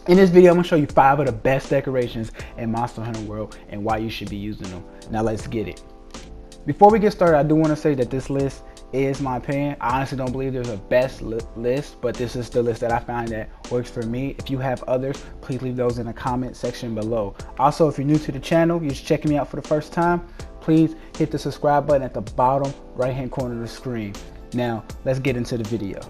In this video, I'm gonna show you 5 of the best decorations in Monster Hunter World and why you should be using them. Now let's get it. Before we get started, I do want to say that this list is my opinion. I honestly don't believe there's a best list, but this is the list that I find that works for me. If you have others, please leave those in the comment section below. Also, if you're new to the channel, you're just checking me out for the first time, please hit the subscribe button at the bottom right hand corner of the screen. Now let's get into the video.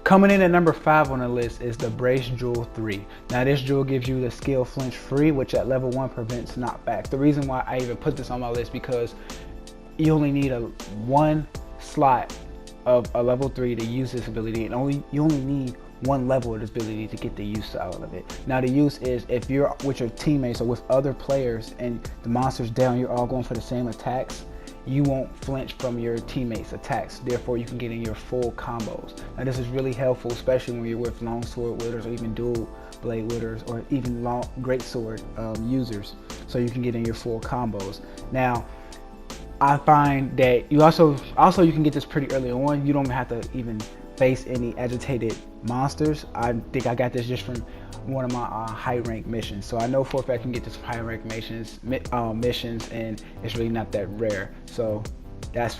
Coming in at number 5 on the list is the Brace Jewel 3. Now this jewel gives you the skill Flinch Free, which at level 1 prevents knockback. The reason why I even put this on my list because you only need one slot of a level 3 to use this ability, and you only need one level of this ability to get the use out of it. Now the use is if you're with your teammates or with other players and the monster's down, you're all going for the same attacks, you won't flinch from your teammates' attacks. Therefore, you can get in your full combos. Now, this is really helpful, especially when you're with longsword wielders or even dual blade wielders or even long greatsword users. So you can get in your full combos. Now, I find that you also you can get this pretty early on. You don't have to even face any agitated monsters. I think I got this just from one of my high rank missions, so I know for a fact I can get this from high rank missions, and it's really not that rare. So that's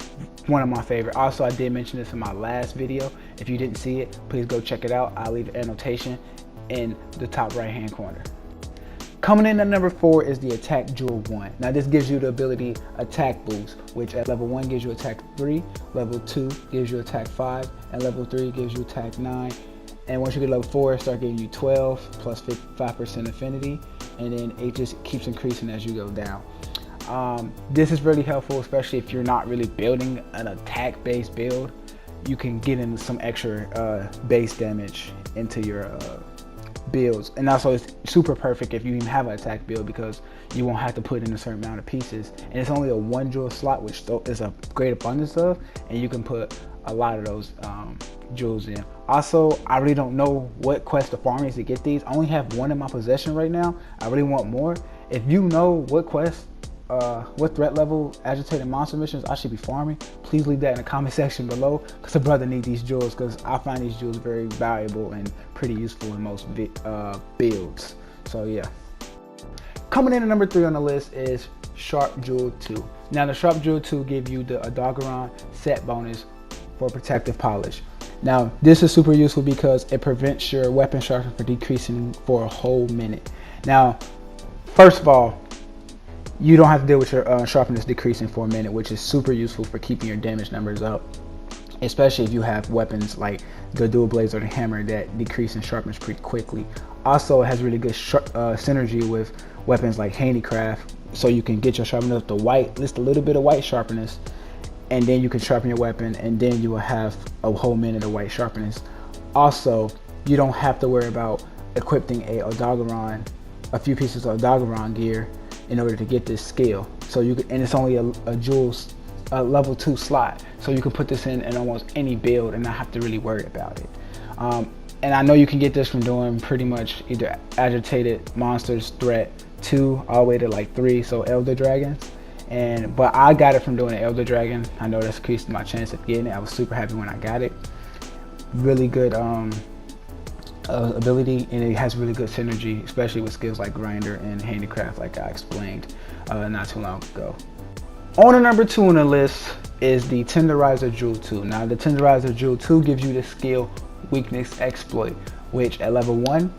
one of my favorite. Also, I did mention this in my last video. If you didn't see it, please go check it out. I'll leave an annotation in the top right hand corner. Coming in at number 4 is the Attack Jewel 1. Now this gives you the ability Attack Boost, which at level 1 gives you Attack 3, level 2 gives you Attack 5, and level 3 gives you Attack 9. And once you get level 4, it starts giving you 12 plus 5% affinity, and then it just keeps increasing as you go down. This is really helpful, especially if you're not really building an attack-based build. You can get in some extra base damage into your builds, and also it's super perfect if you even have an attack build because you won't have to put in a certain amount of pieces, and it's only a 1 jewel slot, which is a great abundance of, and you can put a lot of those jewels in. Also, I really don't know what quest to farm is to get these. I only have 1 in my possession right now. I really want more. If you know what quest, what threat level agitated monster missions I should be farming, please leave that in the comment section below, because the brother needs these jewels, because I find these jewels very valuable and pretty useful in most builds. So yeah. Coming in at number 3 on the list is Sharp Jewel 2. Now the Sharp Jewel 2 give you the Adagaron set bonus for protective polish. Now this is super useful because it prevents your weapon sharpness from decreasing for a whole minute. Now first of all, you don't have to deal with your sharpness decreasing for a minute, which is super useful for keeping your damage numbers up, especially if you have weapons like the dual blades or the hammer that decrease in sharpness pretty quickly. Also, it has really good synergy with weapons like Handicraft, so you can get your sharpness up to white, just a little bit of white sharpness, and then you can sharpen your weapon, and then you will have a whole minute of white sharpness. Also, you don't have to worry about equipping a few pieces of Adagaron gear in order to get this skill. So you can, and it's only a jewel level 2 slot, so you can put this in almost any build and not have to really worry about it. And I know you can get this from doing pretty much either agitated monsters threat 2 all the way to like 3, so Elder Dragons. But I got it from doing an Elder Dragon. I know that's increased my chance of getting it. I was super happy when I got it. Really good ability, and it has really good synergy, especially with skills like Grinder and Handicraft, like I explained not too long ago. On to number 2 on the list is the Tenderizer Jewel 2. Now the Tenderizer Jewel 2 gives you the skill Weakness Exploit, which at level 1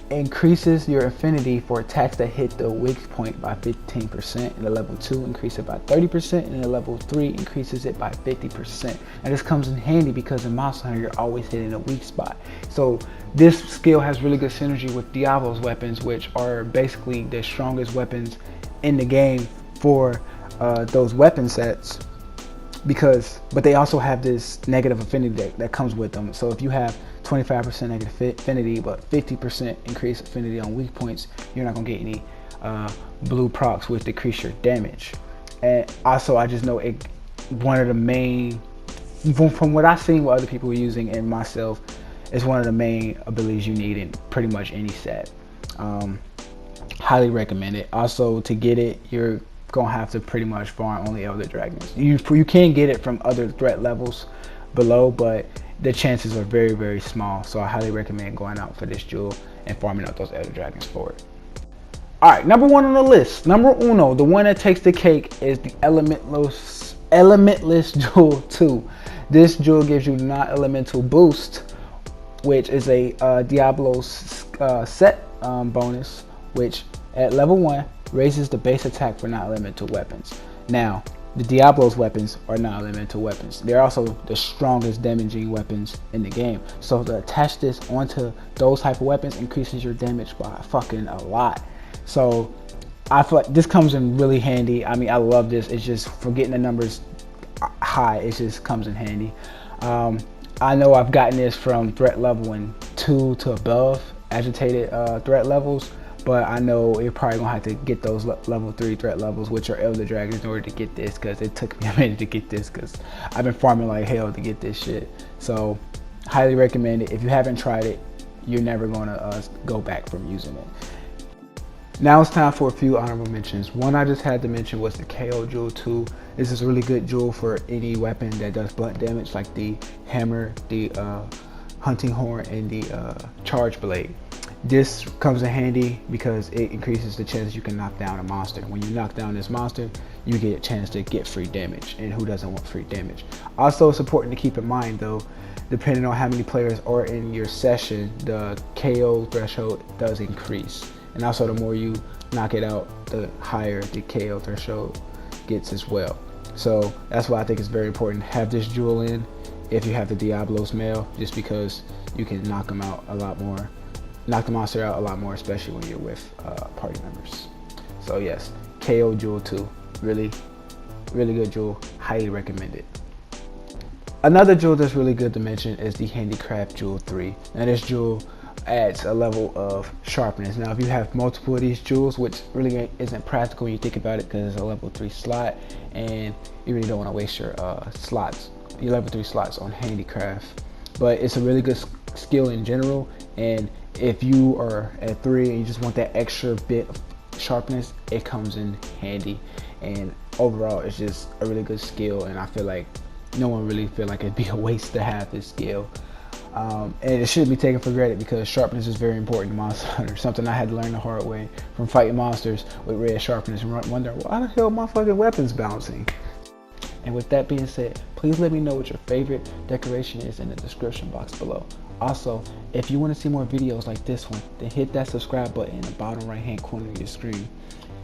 increases your affinity for attacks that hit the weak point by 15%, and the level 2 increases it by 30%, and the level 3 increases it by 50%. And this comes in handy because in Monster Hunter you're always hitting a weak spot. So this skill has really good synergy with Diablo's weapons, which are basically the strongest weapons in the game for those weapon sets, but they also have this negative affinity that comes with them. So if you have 25% negative affinity but 50% increased affinity on weak points, you're not gonna get any blue procs which decrease your damage. And also, I just know one of the main, from what I've seen what other people are using and myself, is one of the main abilities you need in pretty much any set. Highly recommend it. Also, to get it, you're gonna have to pretty much farm only Elder Dragons. You can get it from other threat levels below, but the chances are very, very small. So I highly recommend going out for this jewel and farming out those Elder Dragons for it. Alright, number one on the list, number uno, the one that takes the cake is the Elementless Jewel 2. This jewel gives you non-elemental boost, which is a Diablo set bonus, which at level 1 raises the base attack for non-elemental weapons. Now, the Diablo's weapons are non-elemental weapons. They're also the strongest damaging weapons in the game. So to attach this onto those type of weapons increases your damage by fucking a lot. So I feel like this comes in really handy. I mean, I love this. It's just for getting the numbers high. It just comes in handy. I know I've gotten this from threat level 2 to above agitated threat levels, but I know you're probably gonna have to get those level 3 threat levels, which are Elder Dragons, in order to get this, because it took me a minute to get this, because I've been farming like hell to get this shit. So highly recommend it. If you haven't tried it, you're never gonna go back from using it. Now it's time for a few honorable mentions. One I just had to mention was the KO Jewel 2. This is a really good jewel for any weapon that does blunt damage, like the hammer, the hunting horn, and the charge blade. This comes in handy because it increases the chance you can knock down a monster. When you knock down this monster, you get a chance to get free damage, and who doesn't want free damage? Also, it's important to keep in mind though, depending on how many players are in your session, the KO threshold does increase. And also, the more you knock it out, the higher the KO threshold gets as well. So that's why I think it's very important to have this jewel in if you have the Diablo's mail, just because you can knock them out a lot more, knock the monster out a lot more, especially when you're with party members. So yes, KO Jewel 2, really good jewel, highly recommended. Another jewel that's really good to mention is the Handicraft Jewel 3. Now this jewel adds a level of sharpness. Now if you have multiple of these jewels, which really isn't practical when you think about it, because it's a level 3 slot and you really don't want to waste your slots, your level 3 slots on Handicraft, but it's a really good skill in general. And if you are at 3 and you just want that extra bit of sharpness, it comes in handy. And overall, it's just a really good skill, and I feel like no one really feel like it'd be a waste to have this skill. And it shouldn't be taken for granted, because sharpness is very important to Monster Hunter. Something I had to learn the hard way from fighting monsters with red sharpness and wondering, why the hell my fucking weapon's bouncing? And with that being said, please let me know what your favorite decoration is in the description box below. Also, if you want to see more videos like this one, then hit that subscribe button in the bottom right hand corner of your screen.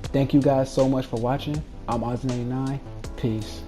Thank you guys so much for watching. I'm Oz99. Peace.